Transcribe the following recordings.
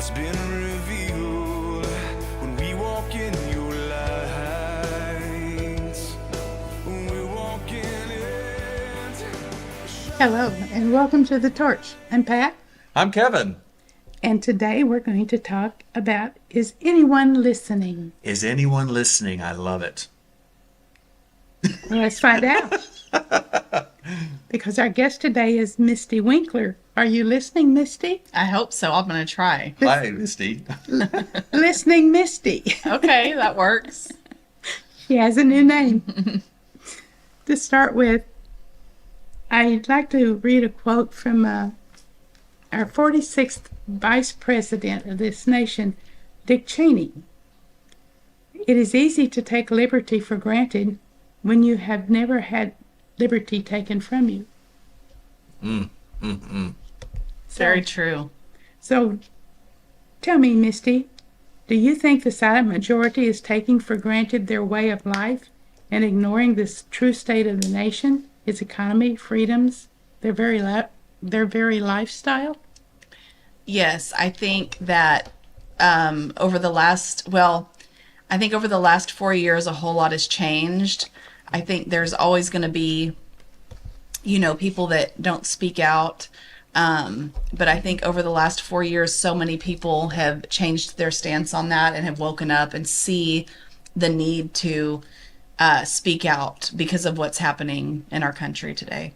that's been revealed when we walk in your lights. When we walk in it. Hello, and welcome to The Torch. I'm Pat, I'm Kevin. and today we're going to talk about Is Anyone Listening? Is anyone listening? I love it. Well, let's find out. Because our guest today is Misty Winkler. Are you listening, Misty? I hope so. I'm going to try. Hi, Misty. Listening, Misty. Okay, that works. She has a new name. To start with, I'd like to read a quote from our 46th Vice President of this nation, Dick Cheney. It is easy to take liberty for granted when you have never had liberty taken from you. Very true. So, tell me, Misty, do you think the silent majority is taking for granted their way of life and ignoring this true state of the nation, its economy, freedoms, their very lifestyle? Yes, I think that over the last 4 years, a whole lot has changed. I think there's always going to be, people that don't speak out. But I think over the last 4 years, so many people have changed their stance on that and have woken up and see the need to speak out because of what's happening in our country today.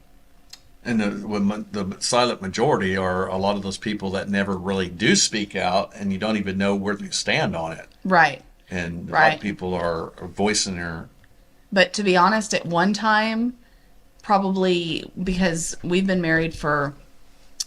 And the silent majority are a lot of those people that never really do speak out, and you don't even know where they stand on it. Right. And a lot Right. of people are voicing their... But to be honest, at one time, probably because we've been married for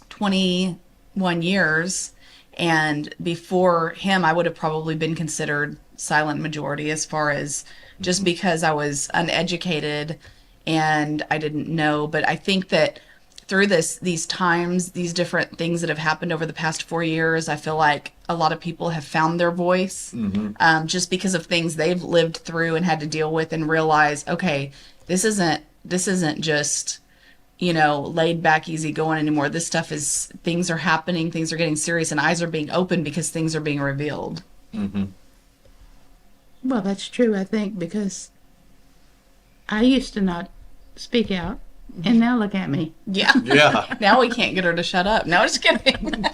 21 years, and before him, I would have probably been considered silent majority as far as just because I was uneducated and I didn't know. But I think that through these times, these different things that have happened over the past 4 years, I feel like a lot of people have found their voice just because of things they've lived through and had to deal with, and realize, okay, this isn't just, laid back, easy going anymore. This stuff things are happening, things are getting serious, and eyes are being opened because things are being revealed. Well, that's true, I think, because I used to not speak out, and now look at me. Yeah. Yeah. Now we can't get her to shut up. No, just kidding.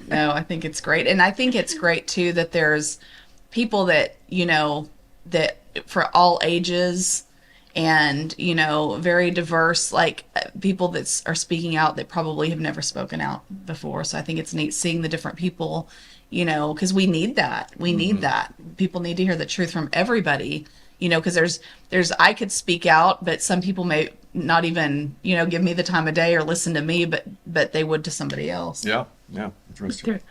No, I think it's great. And I think it's great, too, that there's people that, that for all ages and, very diverse, like people that are speaking out that probably have never spoken out before. So I think it's neat seeing the different people, because we need that. We need that. People need to hear the truth from everybody. Because there's I could speak out, but some people may not even, give me the time of day or listen to me, but they would to somebody else. Yeah. Interesting.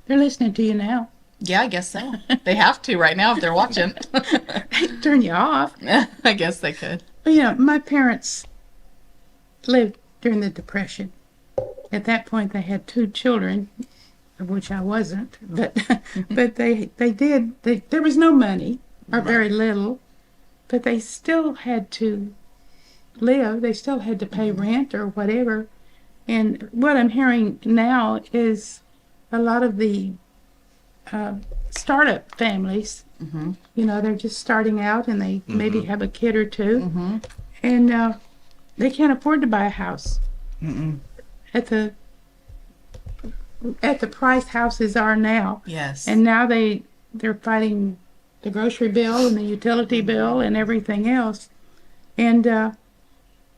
They're listening to you now. Yeah, I guess so. They have to right now if they're watching. Turn you off. I guess they could. But, my parents lived during the Depression. At that point, they had 2 children, of which I wasn't. But but they did. There was no money, or very little. But they still had to live. They still had to pay rent or whatever. And what I'm hearing now is a lot of the startup families, they're just starting out and they maybe have a kid or 2. And they can't afford to buy a house at the price houses are now. Yes. And now they're fighting the grocery bill and the utility bill and everything else. And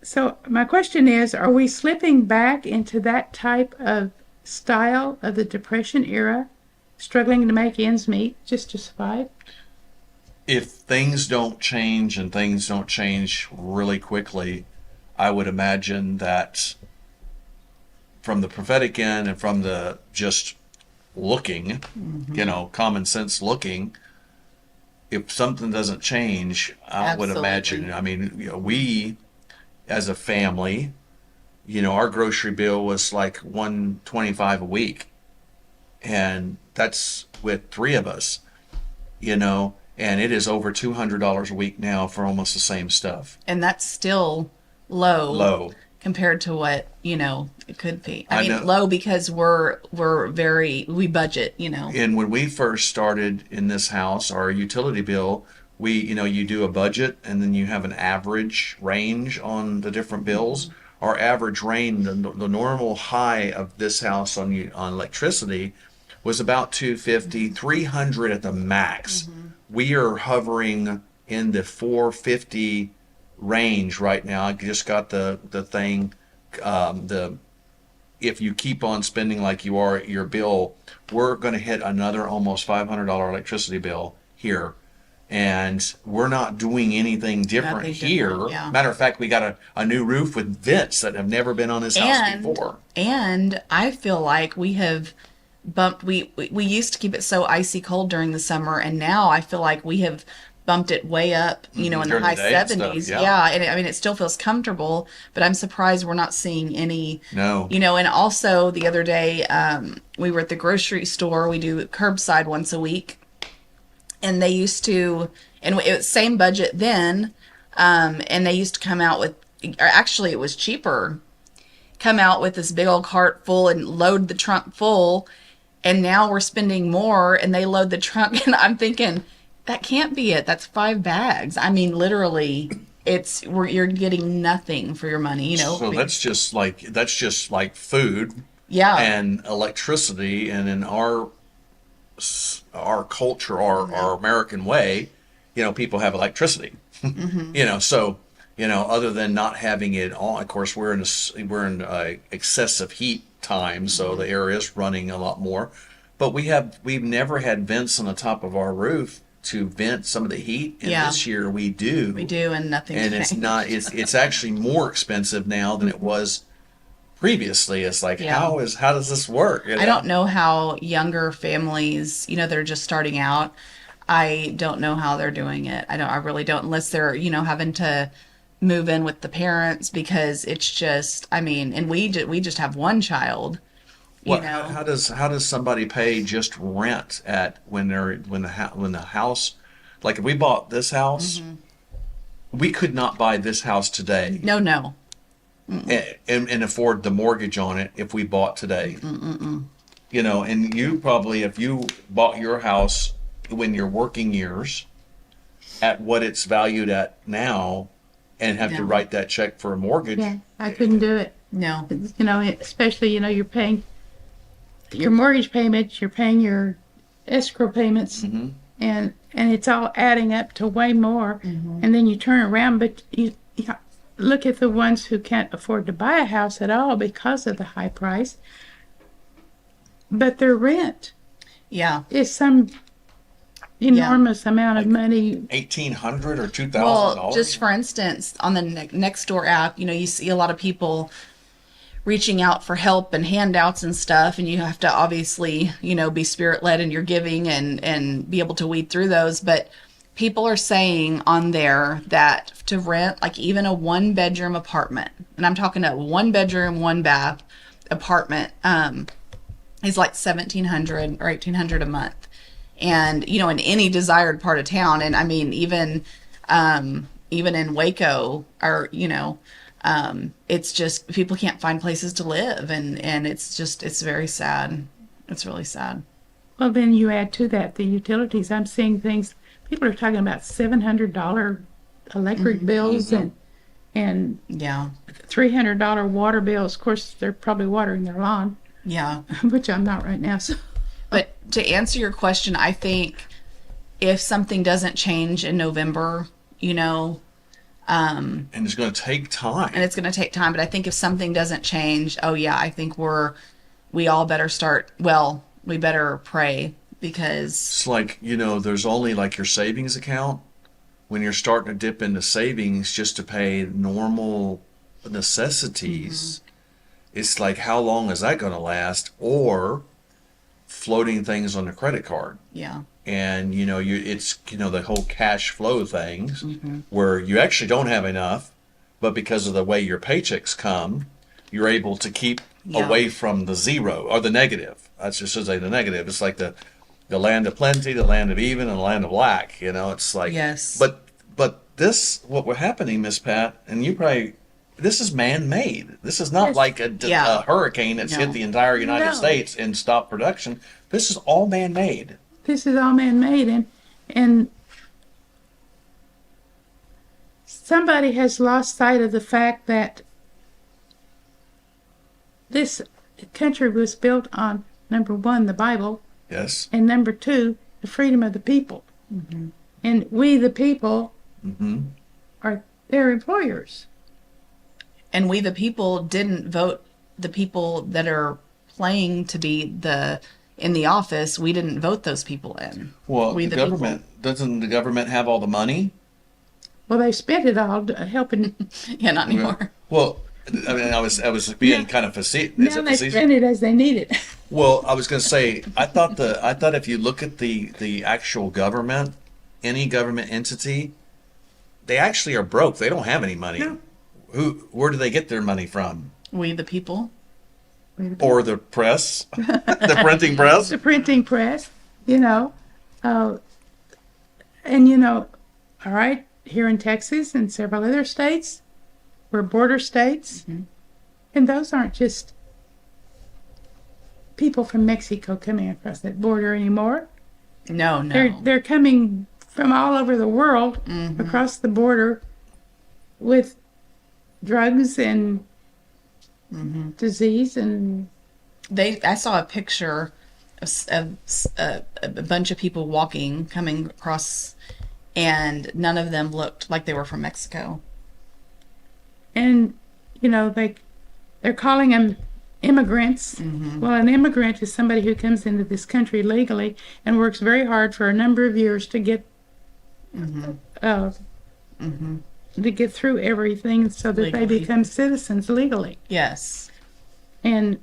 so my question is, are we slipping back into that type of style of the Depression era, struggling to make ends meet just to survive? If things don't change, and things don't change really quickly, I would imagine that from the prophetic end and from the just looking, common sense looking, if something doesn't change, I would imagine, we as a family, our grocery bill was like $125 a week, and that's with 3 of us, and it is over $200 a week now for almost the same stuff. And that's still low. Low. Compared to what, It could be. I I mean, know. low because we budget, you know. And when we first started in this house, our utility bill, you do a budget and then you have an average range on the different bills. Our average range, the normal high of this house on electricity was about 250, 300 at the max. We are hovering in the 450 range right now. I just got the thing, the if you keep on spending like you are, your bill, we're going to hit another almost $500 electricity bill here. And we're not doing anything different Nothing here. different, yeah. Matter of fact, we got a new roof with vents that have never been on this house before. And I feel like we have bumped we used to keep it so icy cold during the summer, and now I feel like we have bumped it way up, in the During the high day and stuff, 70s. yeah. Yeah, and I mean it still feels comfortable, but I'm surprised we're not seeing any. No. And also the other day we were at the grocery store. We do curbside once a week, and they used to, and it was same budget then, and they used to come out with, or actually it was cheaper, come out with this big old cart full and load the trunk full, and now we're spending more and they load the trunk, and I'm thinking that can't be it. That's 5 bags. I mean, literally, you're getting nothing for your money, So that's just like food Yeah. and electricity, and in our culture, our American way, people have electricity. So other than not having it on, of course, we're in excessive heat time, so the air is running a lot more. But we've never had vents on the top of our roof to vent some of the heat, and Yeah. this year we do. We do, and nothing. And it's actually more expensive now than it was previously. It's like, Yeah. how does this work? I don't know how younger families, they're just starting out. I don't know how they're doing it. I really don't, unless they're, having to move in with the parents, because it's just, I mean, and we just have one child, How does somebody pay just rent when the house, like if we bought this house, we could not buy this house today No. and afford the mortgage on it if we bought today. And you probably, if you bought your house when your working years at what it's valued at now and have to No. write that check for a mortgage. Yeah, I couldn't do it. No. Especially, you're paying your mortgage payments, you're paying your escrow payments, and it's all adding up to way more. And then you turn around, but you look at the ones who can't afford to buy a house at all because of the high price, but their rent Yeah. is some enormous amount of money. $1,800 or $2,000. Well, just for instance, on the Nextdoor app, you see a lot of people reaching out for help and handouts and stuff, and you have to obviously, be spirit-led in your giving and be able to weed through those. But people are saying on there that to rent, like even a 1-bedroom apartment, and I'm talking a 1-bedroom, 1-bath apartment, is like $1,700 or $1,800 a month. And, in any desired part of town. And I mean, even in Waco, or, it's just, people can't find places to live. And it's very sad. It's really sad. Well, then you add to that the utilities. I'm seeing things, people are talking about $700 electric bills and Yeah. $300 water bills. Of course, they're probably watering their lawn, Yeah. which I'm not right now. So. But to answer your question, I think if something doesn't change in November, and it's going to take time. and it's going to take time, but I think if something doesn't change, I think we all better we better pray, because It's like, there's only like your savings account. When you're starting to dip into savings just to pay normal necessities, it's like, how long is that going to last? Or floating things on the credit card. yeah. And it's the whole cash flow things where you actually don't have enough, but because of the way your paychecks come, you're able to keep Yeah. away from the zero or the negative. I should say the negative. It's like the land of plenty, the land of even, and the land of lack. It's like, Yes. But this, what was happening, Miss Pat, and you probably this is man-made. This is not Yes. like Yeah. a hurricane that's No. hit the entire United No. States and stopped production. This is all man-made. This is all man-made, and somebody has lost sight of the fact that this country was built on, number one, the Bible, Yes. and number two, the freedom of the people. And we, the people, Mm-hmm. are their employers. And we, the people, didn't vote the people that are playing to be in the office. We didn't vote those people in. Well, We, the the people. government doesn't the government have all the money? Well, they spent it all helping. Yeah, not anymore. Well, I mean, I was being Yeah. kind of facetious. Now they spend it as they need it. Well, I was going to say, I thought if you look at the actual government, any government entity, they actually are broke. They don't have any money. No. Where do they get their money from? We, the people. Or the press, the printing press? The printing press, you know. And, you know, all right, here in Texas and several other states, we're border states. And those aren't just people from Mexico coming across that border anymore. No, no. They're coming from all over the world across the border with drugs and disease and I saw a picture of a bunch of people coming across, and none of them looked like they were from Mexico. you know they're calling them immigrants. Well, an immigrant is somebody who comes into this country legally and works very hard for a number of years to get through everything so that they Legally. become citizens legally. Yes. And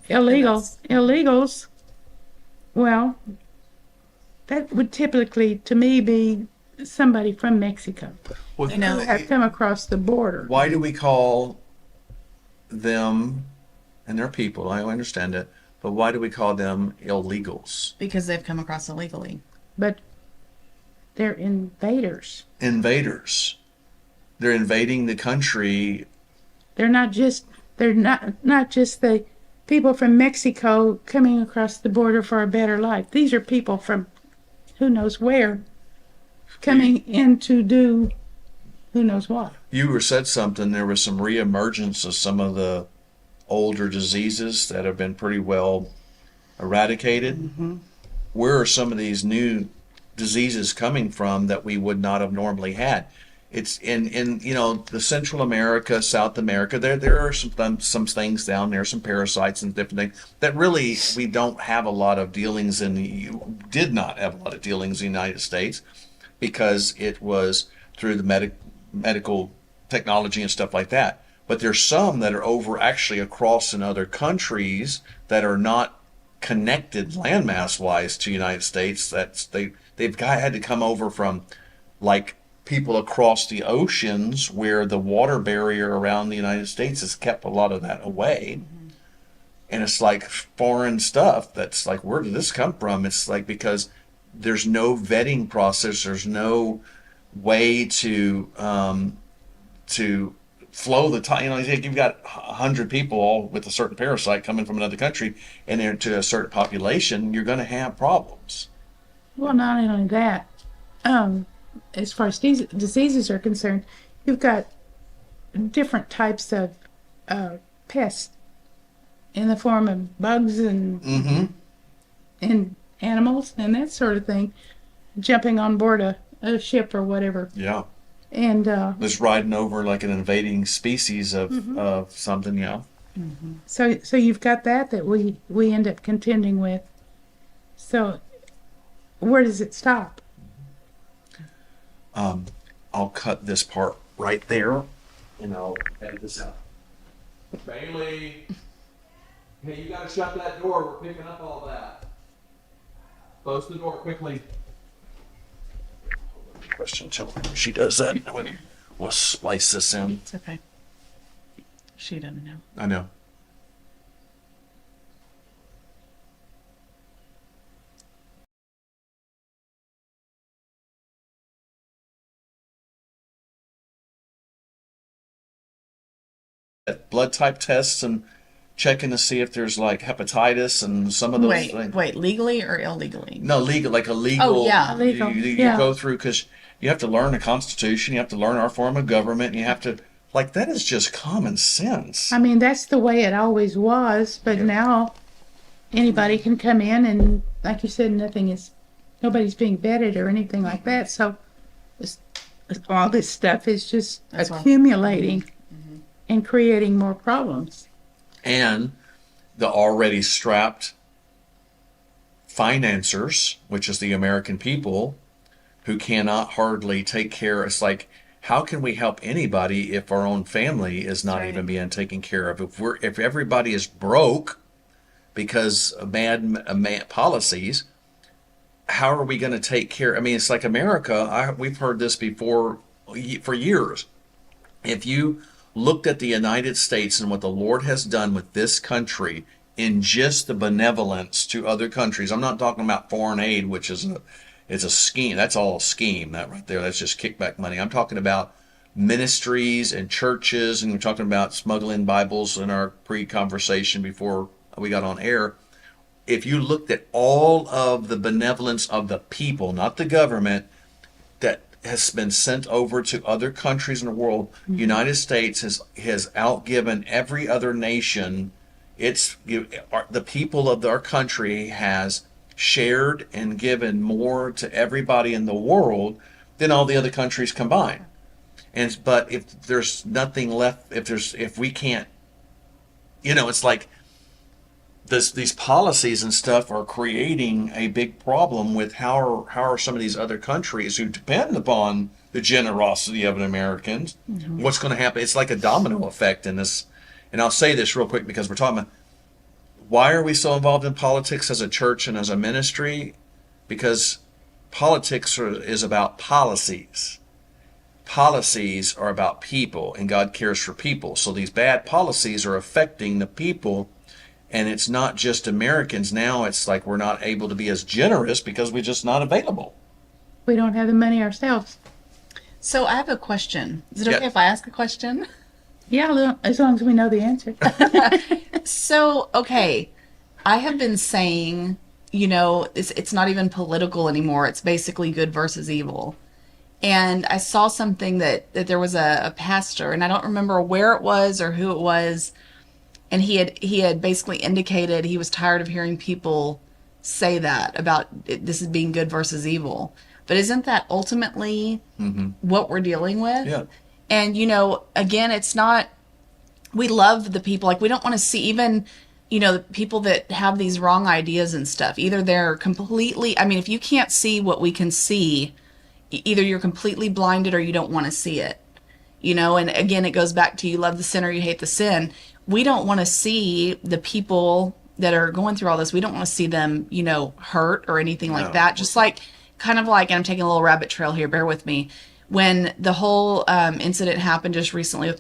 that's- illegals, well, that would typically, to me, be somebody from Mexico Well, I know. who have come across the border. why do we call them and their people? I understand it, but why do we call them illegals? Because they've come across illegally. But they're invaders. Invaders. They're invading the country. They're not just the people from Mexico coming across the border for a better life. These are people from who knows where coming in to do who knows what. You said something. There was some reemergence of some of the older diseases that have been pretty well eradicated. Where are some of these new diseases coming from that we would not have normally had? It's in the Central America, South America. There are some things down there, some parasites and different things that really we don't have a lot of dealings in. You did not have a lot of dealings in the United States because it was through the medical technology and stuff like that. But there's some that are over actually across in other countries that are not connected landmass wise to the United States. They've had to come over from like people across the oceans where the water barrier around the United States has kept a lot of that away. And it's like foreign stuff that's like, where did this come from? It's like because there's no vetting process, there's no way to flow the time. You've got 100 people all with a certain parasite coming from another country and into a certain population, you're going to have problems. Well, not only that, as far as diseases are concerned, you've got different types of pests in the form of bugs and animals and that sort of thing jumping on board a ship or whatever. Yeah. And Just riding over like an invading species of something, yeah. so you've got that we end up contending with. So where does it stop? I'll cut this part right there and I'll edit this out. Bailey, hey, you gotta shut that door. We're picking up all that. Close the door quickly. Question until she does that. We'll splice this in. It's okay. She doesn't know. I know. blood type tests and checking to see if there's like hepatitis and some of those Wait, things. wait, legally or illegally? No, legal, like a legal. Oh, yeah. Legal, You yeah. go through because you have to learn the Constitution, you have to learn our form of government, and you have to, like, that is just common sense. I mean, that's the way it always was, but now anybody can come in and, like you said, nobody's being vetted or anything like that. So it's, all this stuff is just That's right. accumulating and creating more problems. And the already strapped financiers, which is the American people, who cannot hardly take care. It's like, how can we help anybody if our own family is not Right. even being taken care of? If everybody is broke because of bad policies, how are we going to take care? I mean, it's like America. We've heard this before for years. If you looked at the United States and what the Lord has done with this country in just the benevolence to other countries, I'm not talking about foreign aid, which is it's a scheme. That's all a scheme. That right there, that's just kickback money. I'm talking about ministries and churches, and we're talking about smuggling Bibles in our pre-conversation before we got on air. If you looked at all of the benevolence of the people, not the government, that has been sent over to other countries in the world, United States has outgiven every other nation. The people of our country has shared and given more to everybody in the world than all the other countries combined. But if there's nothing left, if we can't, it's like these policies and stuff are creating a big problem with how are some of these other countries who depend upon the generosity of the Americans, what's going to happen? It's like a domino effect in this. And I'll say this real quick because we're talking about, why are we so involved in politics as a church and as a ministry? Because politics is about policies. Policies are about people, and God cares for people. So these bad policies are affecting the people, and it's not just Americans. Now it's like we're not able to be as generous because we're just not available. We don't have the money ourselves. So I have a question. Is it Yeah. okay if I ask a question? Yeah, as long as we know the answer. So, okay, I have been saying, it's not even political anymore. It's basically good versus evil. And I saw something that there was a pastor, and I don't remember where it was or who it was, and he had basically indicated he was tired of hearing people say that about this is being good versus evil. But isn't that ultimately what we're dealing with? Yeah. And, again, it's not, we love the people, like we don't want to see even, the people that have these wrong ideas and stuff. Either they're completely, if you can't see what we can see, either you're completely blinded or you don't want to see it. And again, it goes back to you love the sinner, you hate the sin. We don't want to see the people that are going through all this. We don't want to see them, hurt or anything like that. Just like, kind of like, and I'm taking a little rabbit trail here, bear with me. When the whole incident happened just recently with